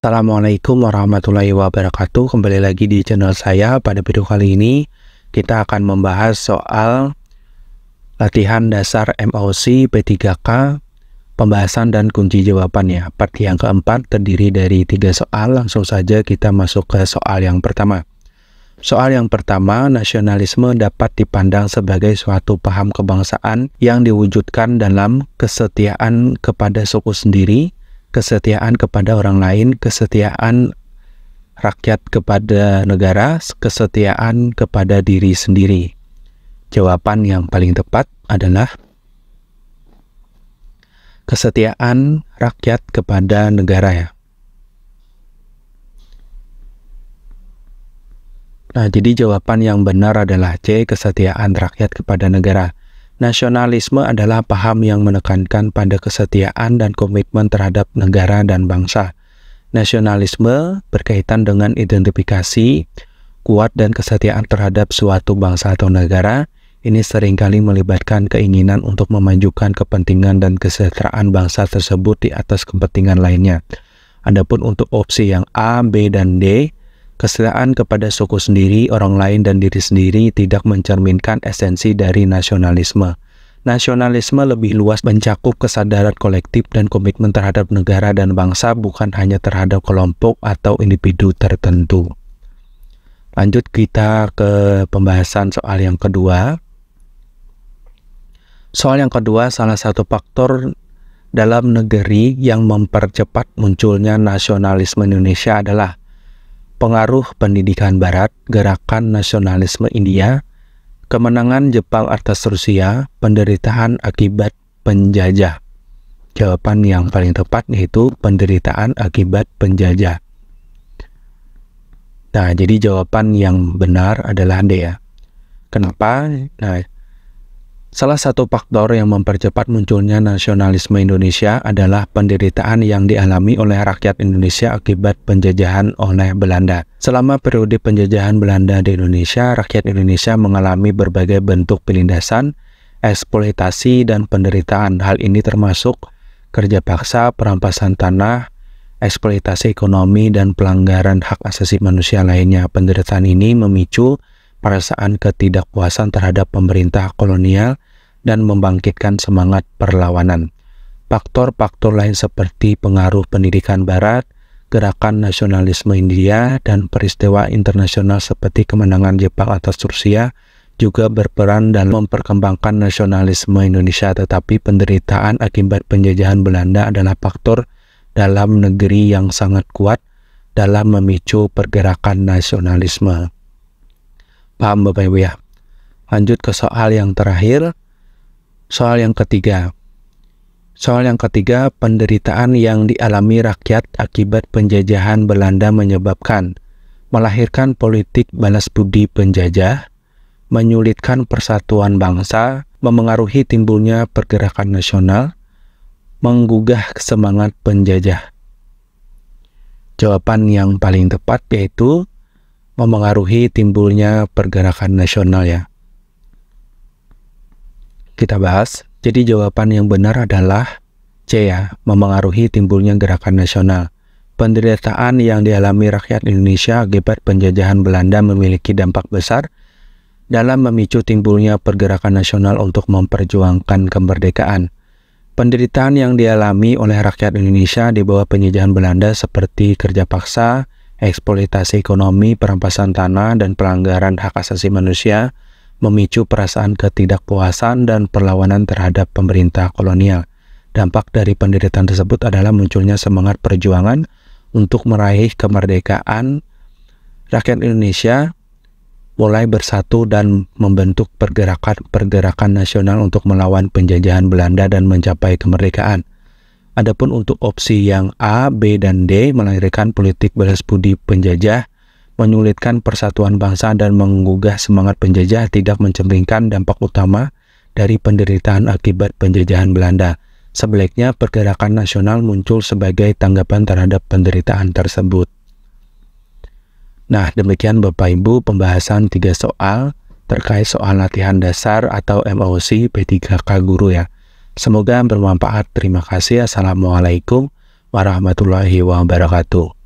Assalamualaikum warahmatullahi wabarakatuh. Kembali lagi di channel saya. Pada video kali ini kita akan membahas soal latihan dasar MAOC P3K, pembahasan dan kunci jawabannya. Part yang keempat terdiri dari 3 soal. Langsung saja kita masuk ke soal yang pertama. Soal yang pertama, nasionalisme dapat dipandang sebagai suatu paham kebangsaan yang diwujudkan dalam kesetiaan kepada suku sendiri, kesetiaan kepada orang lain, kesetiaan rakyat kepada negara, kesetiaan kepada diri sendiri. Jawaban yang paling tepat adalah kesetiaan rakyat kepada negara ya. Nah, jadi jawaban yang benar adalah C, kesetiaan rakyat kepada negara. Nasionalisme adalah paham yang menekankan pada kesetiaan dan komitmen terhadap negara dan bangsa. Nasionalisme berkaitan dengan identifikasi kuat dan kesetiaan terhadap suatu bangsa atau negara. Ini seringkali melibatkan keinginan untuk memajukan kepentingan dan kesejahteraan bangsa tersebut di atas kepentingan lainnya. Adapun untuk opsi yang A, B, dan D, kesetiaan kepada suku sendiri, orang lain, dan diri sendiri tidak mencerminkan esensi dari nasionalisme. Nasionalisme lebih luas mencakup kesadaran kolektif dan komitmen terhadap negara dan bangsa, bukan hanya terhadap kelompok atau individu tertentu. Lanjut kita ke pembahasan soal yang kedua. Soal yang kedua, salah satu faktor dalam negeri yang mempercepat munculnya nasionalisme Indonesia adalah pengaruh pendidikan Barat, gerakan nasionalisme India, kemenangan Jepang atas Rusia, penderitaan akibat penjajah. Jawaban yang paling tepat yaitu penderitaan akibat penjajah. Nah, jadi jawaban yang benar adalah D ya. Kenapa? Nah, salah satu faktor yang mempercepat munculnya nasionalisme Indonesia adalah penderitaan yang dialami oleh rakyat Indonesia akibat penjajahan oleh Belanda. Selama periode penjajahan Belanda di Indonesia, rakyat Indonesia mengalami berbagai bentuk penindasan, eksploitasi, dan penderitaan. Hal ini termasuk kerja paksa, perampasan tanah, eksploitasi ekonomi, dan pelanggaran hak asasi manusia lainnya. Penderitaan ini memicu perasaan ketidakpuasan terhadap pemerintah kolonial dan membangkitkan semangat perlawanan. Faktor-faktor lain seperti pengaruh pendidikan Barat, gerakan nasionalisme India, dan peristiwa internasional seperti kemenangan Jepang atas Rusia juga berperan dalam memperkembangkan nasionalisme Indonesia. Tetapi penderitaan akibat penjajahan Belanda adalah faktor dalam negeri yang sangat kuat dalam memicu pergerakan nasionalisme. Paham Bapak Ibu ya? Lanjut ke soal yang terakhir. Soal yang ketiga. Soal yang ketiga, penderitaan yang dialami rakyat akibat penjajahan Belanda menyebabkan melahirkan politik balas budi penjajah, menyulitkan persatuan bangsa, memengaruhi timbulnya pergerakan nasional, menggugah semangat penjajah. Jawaban yang paling tepat yaitu memengaruhi timbulnya pergerakan nasional ya. Kita bahas. Jadi jawaban yang benar adalah C ya, memengaruhi timbulnya gerakan nasional. Penderitaan yang dialami rakyat Indonesia akibat penjajahan Belanda memiliki dampak besar dalam memicu timbulnya pergerakan nasional untuk memperjuangkan kemerdekaan. Penderitaan yang dialami oleh rakyat Indonesia di bawah penjajahan Belanda seperti kerja paksa, eksploitasi ekonomi, perampasan tanah, dan pelanggaran hak asasi manusia memicu perasaan ketidakpuasan dan perlawanan terhadap pemerintah kolonial. Dampak dari penderitaan tersebut adalah munculnya semangat perjuangan untuk meraih kemerdekaan. Rakyat Indonesia mulai bersatu dan membentuk pergerakan nasional untuk melawan penjajahan Belanda dan mencapai kemerdekaan. Adapun untuk opsi yang A, B, dan D melahirkan politik balas budi penjajah, menyulitkan persatuan bangsa, dan menggugah semangat penjajah tidak mencerminkan dampak utama dari penderitaan akibat penjajahan Belanda. Sebaliknya, pergerakan nasional muncul sebagai tanggapan terhadap penderitaan tersebut. Nah, demikian Bapak Ibu pembahasan 3 soal terkait soal latihan dasar atau MAOC P3K Guru ya. Semoga bermanfaat. Terima kasih. Assalamualaikum warahmatullahi wabarakatuh.